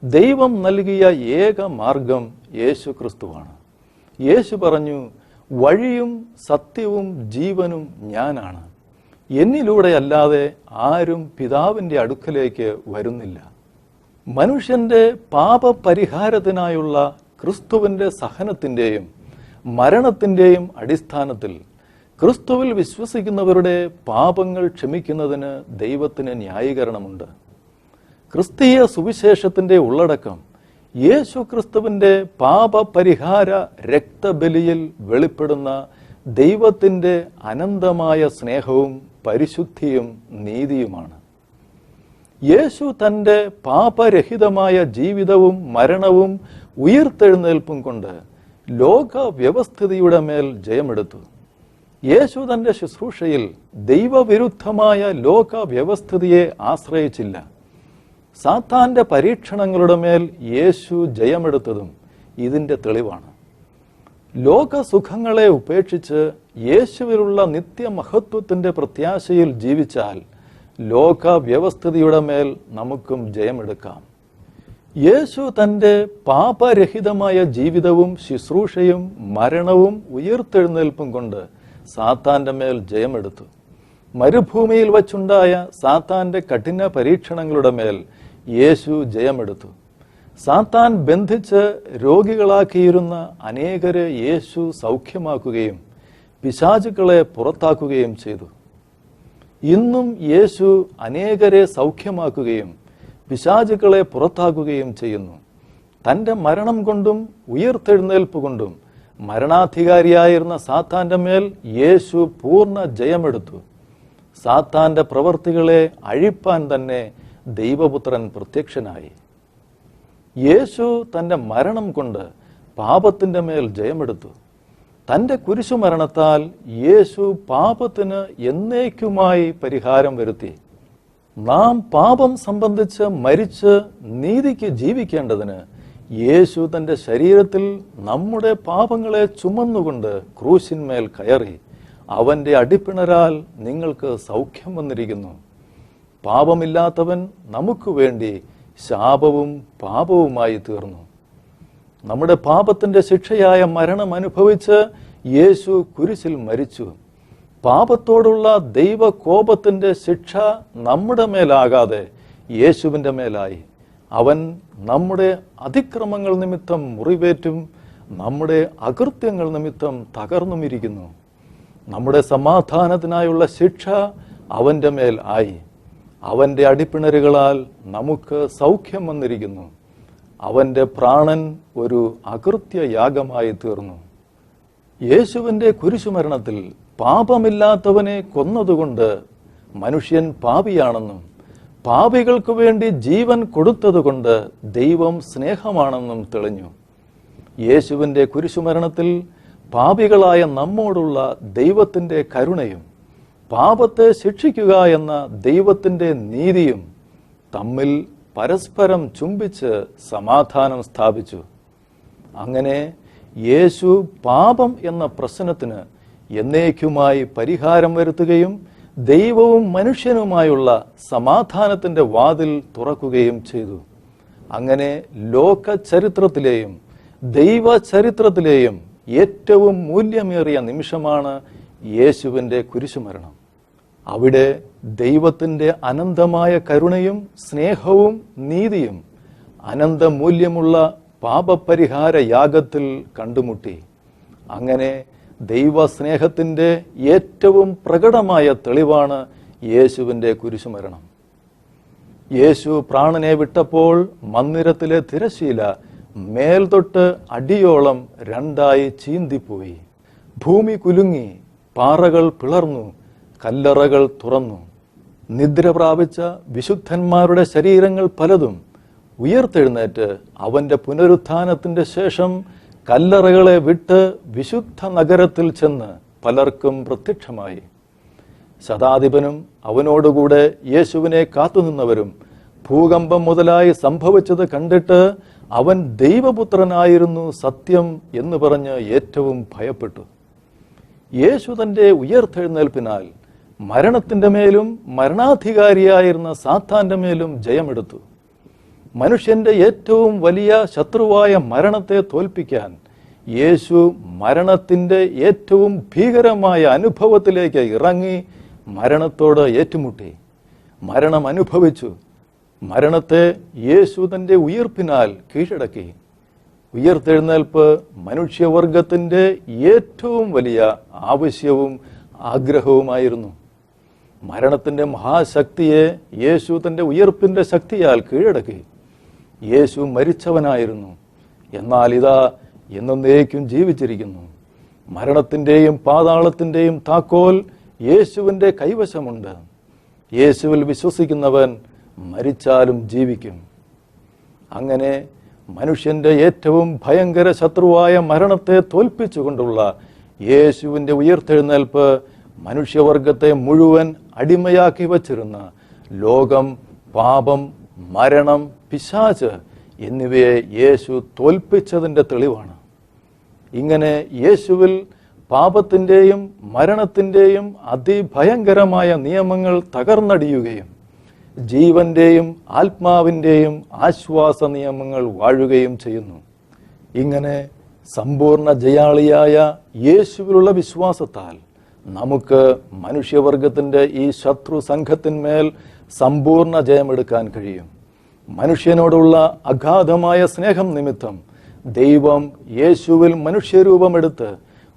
ദൈവം നൽകിയ ഏക മാർഗം യേശു ക്രിസ്തുവാണ്. യേശു പറഞ്ഞു, വഴിയും സത്യവും ജീവനും ഞാനാണ്. എന്നിലൂടെ അല്ലാതെ ആരും പിതാവിൻ്റെ അടുക്കലേക്ക് വരുന്നില്ല. മനുഷ്യൻ്റെ പാപപരിഹാരത്തിനായുള്ള ക്രിസ്തുവിൻ്റെ സഹനത്തിൻ്റെയും മരണത്തിൻ്റെയും അടിസ്ഥാനത്തിൽ ക്രിസ്തുവിൽ വിശ്വസിക്കുന്നവരുടെ പാപങ്ങൾ ക്ഷമിക്കുന്നതിന് ദൈവത്തിന് ന്യായീകരണമുണ്ട്. ക്രിസ്തീയ സുവിശേഷത്തിൻ്റെ ഉള്ളടക്കം യേശു ക്രിസ്തുവിൻ്റെ പാപപരിഹാര രക്തബലിയിൽ വെളിപ്പെടുന്ന ദൈവത്തിൻ്റെ അനന്തമായ സ്നേഹവും പരിശുദ്ധിയും നീതിയുമാണ്. യേശു തൻ്റെ പാപരഹിതമായ ജീവിതവും മരണവും ഉയിർത്തെഴുന്നേൽപ്പും കൊണ്ട് ലോക വ്യവസ്ഥിതിയുടെ മേൽ ജയമെടുത്തു. യേശു തൻ്റെ ശുശ്രൂഷയിൽ ദൈവവിരുദ്ധമായ ലോക വ്യവസ്ഥിതിയെ ആശ്രയിച്ചില്ല. സാത്താൻ്റെ പരീക്ഷണങ്ങളുടെ മേൽ യേശു ജയമെടുത്തതും ഇതിൻ്റെ തെളിവാണ്. ലോകസുഖങ്ങളെ ഉപേക്ഷിച്ച് യേശുവിലുള്ള നിത്യമഹത്വത്തിൻ്റെ പ്രത്യാശയിൽ ജീവിച്ചാൽ ലോക വ്യവസ്ഥിതിയുടെ മേൽ നമുക്കും ജയമെടുക്കാം. യേശു തൻ്റെ പാപരഹിതമായ ജീവിതവും ശുശ്രൂഷയും മരണവും ഉയിർത്തെഴുന്നേൽപ്പും കൊണ്ട് സാത്താൻ്റെ മേൽ ജയമെടുത്തു. മരുഭൂമിയിൽ വച്ചുണ്ടായ സാത്താൻ്റെ കഠിന പരീക്ഷണങ്ങളുടെ മേൽ യേശു ജയമെടുത്തു. സാത്താൻ ബന്ധിച്ച് രോഗികളാക്കിയിരുന്ന അനേകരെ യേശു സൗഖ്യമാക്കുകയും പിശാചുക്കളെ പുറത്താക്കുകയും ചെയ്തു. ഇന്നും യേശു അനേകരെ സൗഖ്യമാക്കുകയും പിശാചുക്കളെ പുറത്താക്കുകയും ചെയ്യുന്നു. തൻ്റെ മരണം കൊണ്ടും ഉയിർത്തെഴുന്നേൽപ്പ് കൊണ്ടും മരണാധികാരിയായിരുന്ന സാത്താൻ്റെ മേൽ യേശു പൂർണ്ണ ജയമെടുത്തു. സാത്താൻ്റെ പ്രവർത്തികളെ അഴിപ്പാൻ തന്നെ ദൈവപുത്രൻ പ്രത്യക്ഷനായി. യേശു തൻ്റെ മരണം കൊണ്ട് പാപത്തിൻ്റെ മേൽ ജയമെടുത്തു. തൻ്റെ കുരിശുമരണത്താൽ യേശു പാപത്തിന് എന്നേക്കുമായി പരിഹാരം വരുത്തി. നാം പാപം സംബന്ധിച്ച് മരിച്ച് നീതിക്ക് ജീവിക്കേണ്ടതിന് യേശു തൻ്റെ ശരീരത്തിൽ നമ്മുടെ പാപങ്ങളെ ചുമന്നുകൊണ്ട് ക്രൂശിന്മേൽ കയറി. അവൻ്റെ അടിപ്പിണരാൽ നിങ്ങൾക്ക് സൗഖ്യം വന്നിരിക്കുന്നു. പാപമില്ലാത്തവൻ നമുക്ക് വേണ്ടി ശാപവും പാപവുമായി തീർന്നു. നമ്മുടെ പാപത്തിൻ്റെ ശിക്ഷയായ മരണം അനുഭവിച്ച് യേശു കുരിശിൽ മരിച്ചു. പാപത്തോടുള്ള ദൈവകോപത്തിൻ്റെ ശിക്ഷ നമ്മുടെ മേലാകാതെ യേശുവിൻ്റെ മേലായി. അവൻ നമ്മുടെ അതിക്രമങ്ങൾ നിമിത്തം മുറിവേറ്റും നമ്മുടെ അകൃത്യങ്ങൾ നിമിത്തം തകർന്നുമിരിക്കുന്നു. നമ്മുടെ സമാധാനത്തിനായുള്ള ശിക്ഷ അവൻ്റെ മേൽ ആയി. അവൻ്റെ അടിപ്പിണരുകളാൽ നമുക്ക് സൗഖ്യം വന്നിരിക്കുന്നു. അവൻ്റെ പ്രാണൻ ഒരു അകൃത്യയാഗമായി തീർന്നു. യേശുവിൻ്റെ കുരിശുമരണത്തിൽ പാപമില്ലാത്തവനെ കൊന്നതുകൊണ്ട് മനുഷ്യൻ പാപിയാണെന്നും പാപികൾക്ക് വേണ്ടി ജീവൻ കൊടുത്തതുകൊണ്ട് ദൈവം സ്നേഹമാണെന്നും തെളിഞ്ഞു. യേശുവിൻ്റെ കുരിശുമരണത്തിൽ പാപികളായ നമ്മോടുള്ള ദൈവത്തിൻ്റെ കരുണയും പാപത്തെ ശിക്ഷിക്കുക എന്ന ദൈവത്തിൻ്റെ നീതിയും തമ്മിൽ പരസ്പരം ചുംബിച്ച് സമാധാനം സ്ഥാപിച്ചു. അങ്ങനെ യേശു പാപം എന്ന പ്രശ്നത്തിന് എന്നേക്കുമായി പരിഹാരം വരുത്തുകയും ദൈവവും മനുഷ്യനുമായുള്ള സമാധാനത്തിൻ്റെ വാതിൽ തുറക്കുകയും ചെയ്തു. അങ്ങനെ ലോക ചരിത്രത്തിലെയും ദൈവചരിത്രത്തിലെയും ഏറ്റവും മൂല്യമേറിയ നിമിഷമാണ് യേശുവിൻ്റെ കുരിശുമരണം. അവിടെ ദൈവത്തിൻ്റെ അനന്തമായ കരുണയും സ്നേഹവും നീതിയും അനന്തമൂല്യമുള്ള പാപപരിഹാര യാഗത്തിൽ കണ്ടുമുട്ടി. അങ്ങനെ ദൈവസ്നേഹത്തിൻ്റെ ഏറ്റവും പ്രകടമായ തെളിവാണ് യേശുവിൻ്റെ കുരിശുമരണം. യേശു പ്രാണനെ വിട്ടപ്പോൾ മന്ദിരത്തിലെ തിരശ്ശീല മേൽതൊട്ട് അടിയോളം രണ്ടായി ചീന്തിപ്പോയി. ഭൂമി കുലുങ്ങി, പാറകൾ പിളർന്നു, കല്ലറകൾ തുറന്നു. നിദ്ര പ്രാപിച്ച വിശുദ്ധന്മാരുടെ ശരീരങ്ങൾ പലതും ഉയർത്തെഴുന്നേറ്റ് അവൻ്റെ പുനരുത്ഥാനത്തിൻ്റെ ശേഷം കല്ലറകളെ വിട്ട് വിശുദ്ധ നഗരത്തിൽ ചെന്ന് പലർക്കും പ്രത്യക്ഷമായി. ശതാധിപനും അവനോടുകൂടെ യേശുവിനെ കാത്തുനിന്നവരും ഭൂകമ്പം മുതലായി സംഭവിച്ചത് കണ്ടിട്ട് അവൻ ദൈവപുത്രനായിരുന്നു സത്യം എന്ന് പറഞ്ഞ് ഏറ്റവും ഭയപ്പെട്ടു. യേശു തൻ്റെ ഉയർത്തെഴുന്നേൽപ്പിനാൽ മരണത്തിൻ്റെ മേലും മരണാധികാരിയായിരുന്ന സാത്താൻ്റെ മേലും ജയമെടുത്തു. മനുഷ്യന്റെ ഏറ്റവും വലിയ ശത്രുവായ മരണത്തെ തോൽപ്പിക്കാൻ യേശു മരണത്തിൻ്റെ ഏറ്റവും ഭീകരമായ അനുഭവത്തിലേക്ക് ഇറങ്ങി മരണത്തോട് ഏറ്റുമുട്ടി. മരണം അനുഭവിച്ചു. മരണത്തെ യേശു തൻ്റെ ഉയിർപ്പിനാൽ കീഴടക്കി. ഉയർത്തെഴുന്നേൽപ്പ് മനുഷ്യവർഗത്തിൻ്റെ ഏറ്റവും വലിയ ആവശ്യവും ആഗ്രഹവുമായിരുന്നു. മരണത്തിൻ്റെ മഹാശക്തിയെ യേശു തൻ്റെ ഉയിർപ്പിൻ്റെ ശക്തിയാൽ കീഴടക്കി. യേശു മരിച്ചവനായിരുന്നു, എന്നാൽ ഇതാ എന്നേക്കും ജീവിച്ചിരിക്കുന്നു. മരണത്തിൻ്റെയും പാതാളത്തിൻ്റെയും താക്കോൽ യേശുവിൻ്റെ കൈവശമുണ്ട്. യേശുവിൽ വിശ്വസിക്കുന്നവൻ മരിച്ചാലും ജീവിക്കും. അങ്ങനെ മനുഷ്യന്റെ ഏറ്റവും ഭയങ്കര ശത്രുവായ മരണത്തെ തോൽപ്പിച്ചുകൊണ്ടുള്ള യേശുവിൻ്റെ ഉയർത്തെഴുന്നേൽപ്പ് മനുഷ്യവർഗത്തെ മുഴുവൻ അടിമയാക്കി വച്ചിരുന്ന ലോകം, പാപം, മരണം, പിശാച് എന്നിവയെ യേശു തോൽപ്പിച്ചതിൻ്റെ തെളിവാണ്. ഇങ്ങനെ യേശുവിൽ പാപത്തിൻ്റെയും മരണത്തിൻ്റെയും അതിഭയങ്കരമായ നിയമങ്ങൾ തകർന്നടിയുകയും ജീവന്റെയും ആത്മാവിൻ്റെയും ആശ്വാസ നിയമങ്ങൾ വാഴുകയും ചെയ്യുന്നു. ഇങ്ങനെ സമ്പൂർണ്ണ ജയാളിയായ യേശുവിലുള്ള വിശ്വാസത്താൽ നമുക്ക് മനുഷ്യവർഗത്തിൻ്റെ ഈ ശത്രു സംഘത്തിന്മേൽ സമ്പൂർണ്ണ ജയമെടുക്കാൻ കഴിയും. മനുഷ്യനോടുള്ള അഗാധമായ സ്നേഹം നിമിത്തം ദൈവം യേശുവിൽ മനുഷ്യരൂപമെടുത്ത്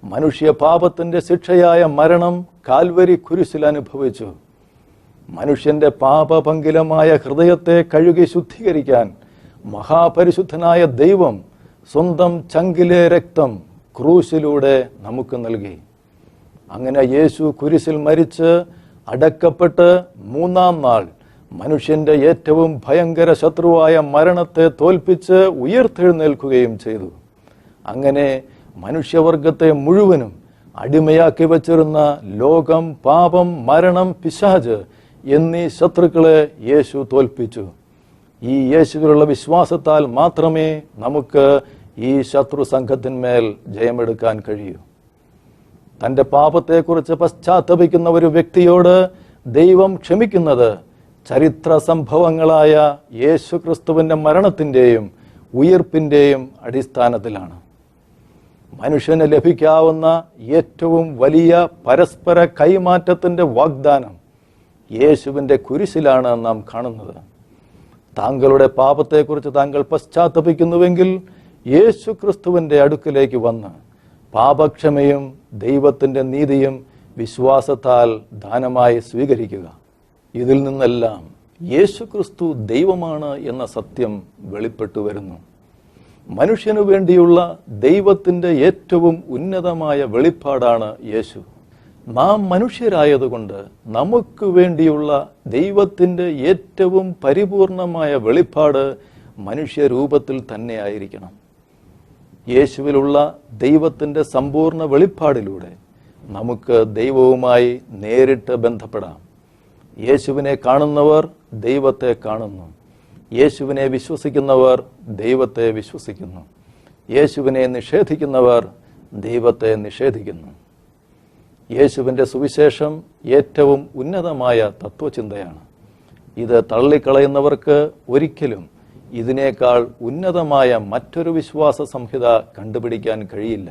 മനുഷ്യപാപത്തിൻ്റെ ശിക്ഷയായ മരണം കാൽവരി കുരിശിൽ അനുഭവിച്ചു. മനുഷ്യന്റെ പാപപങ്കിലമായ ഹൃദയത്തെ കഴുകി ശുദ്ധീകരിക്കാൻ മഹാപരിശുദ്ധനായ ദൈവം സ്വന്തം ചങ്കിലെ രക്തം ക്രൂശിലൂടെ നമുക്ക് നൽകി. അങ്ങനെ യേശു കുരിശിൽ മരിച്ച് അടക്കപ്പെട്ട് മൂന്നാം നാൾ മനുഷ്യന്റെ ഏറ്റവും ഭയങ്കര ശത്രുവായ മരണത്തെ തോൽപ്പിച്ച് ഉയർത്തെഴുന്നേൽക്കുകയും ചെയ്തു. അങ്ങനെ മനുഷ്യവർഗത്തെ മുഴുവനും അടിമയാക്കി വച്ചിരുന്ന ലോകം, പാപം, മരണം, പിശാച് എന്നീ ശത്രുക്കളെ യേശു തോൽപ്പിച്ചു. ഈ യേശുവിലുള്ള വിശ്വാസത്താൽ മാത്രമേ നമുക്ക് ഈ ശത്രു സംഘത്തിന്മേൽ ജയമെടുക്കാൻ കഴിയൂ. തൻ്റെ പാപത്തെക്കുറിച്ച് പശ്ചാത്തപിക്കുന്ന ഒരു വ്യക്തിയോട് ദൈവം ക്ഷമിക്കുന്നത് ചരിത്ര സംഭവങ്ങളായ യേശു ക്രിസ്തുവിൻ്റെ മരണത്തിൻ്റെയും ഉയിർപ്പിൻ്റെയും അടിസ്ഥാനത്തിലാണ്. മനുഷ്യന് ലഭിക്കാവുന്ന ഏറ്റവും വലിയ പരസ്പര കൈമാറ്റത്തിൻ്റെ വാഗ്ദാനം യേശുവിൻ്റെ കുരിശിലാണ് നാം കാണുന്നത്. താങ്കളുടെ പാപത്തെക്കുറിച്ച് താങ്കൾ പശ്ചാത്തപിക്കുന്നുവെങ്കിൽ യേശു ക്രിസ്തുവിൻ്റെ അടുക്കിലേക്ക് വന്ന് പാപക്ഷമയും ദൈവത്തിൻ്റെ നീതിയും വിശ്വാസത്താൽ ദാനമായി സ്വീകരിക്കുക. ഇതിൽ നിന്നെല്ലാം യേശു ക്രിസ്തു ദൈവമാണ് എന്ന സത്യം വെളിപ്പെട്ടു വരുന്നു. മനുഷ്യനു വേണ്ടിയുള്ള ദൈവത്തിൻ്റെ ഏറ്റവും ഉന്നതമായ വെളിപ്പാടാണ് യേശു. നാം മനുഷ്യരായതുകൊണ്ട് നമുക്ക് വേണ്ടിയുള്ള ദൈവത്തിൻ്റെ ഏറ്റവും പരിപൂർണമായ വെളിപ്പാട് മനുഷ്യരൂപത്തിൽ തന്നെ ആയിരിക്കണം. യേശുവിലുള്ള ദൈവത്തിൻ്റെ സമ്പൂർണ്ണ വെളിപ്പാടിലൂടെ നമുക്ക് ദൈവവുമായി നേരിട്ട് ബന്ധപ്പെടാം. യേശുവിനെ കാണുന്നവർ ദൈവത്തെ കാണുന്നു. യേശുവിനെ വിശ്വസിക്കുന്നവർ ദൈവത്തെ വിശ്വസിക്കുന്നു. യേശുവിനെ നിഷേധിക്കുന്നവർ ദൈവത്തെ നിഷേധിക്കുന്നു. യേശുവിൻ്റെ സുവിശേഷം ഏറ്റവും ഉന്നതമായ തത്വചിന്തയാണ്. ഇത് തള്ളിക്കളയുന്നവർക്ക് ഒരിക്കലും ഇതിനേക്കാൾ ഉന്നതമായ മറ്റൊരു വിശ്വാസ സംഹിത കണ്ടുപിടിക്കാൻ കഴിയില്ല.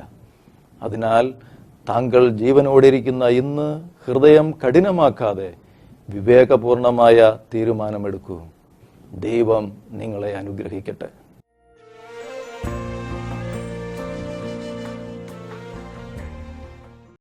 അതിനാൽ താങ്കൾ ജീവനോടിരിക്കുന്ന ഇന്ന് ഹൃദയം കഠിനമാക്കാതെ വിവേകപൂർണമായ തീരുമാനമെടുക്കൂ. ദൈവം നിങ്ങളെ അനുഗ്രഹിക്കട്ടെ.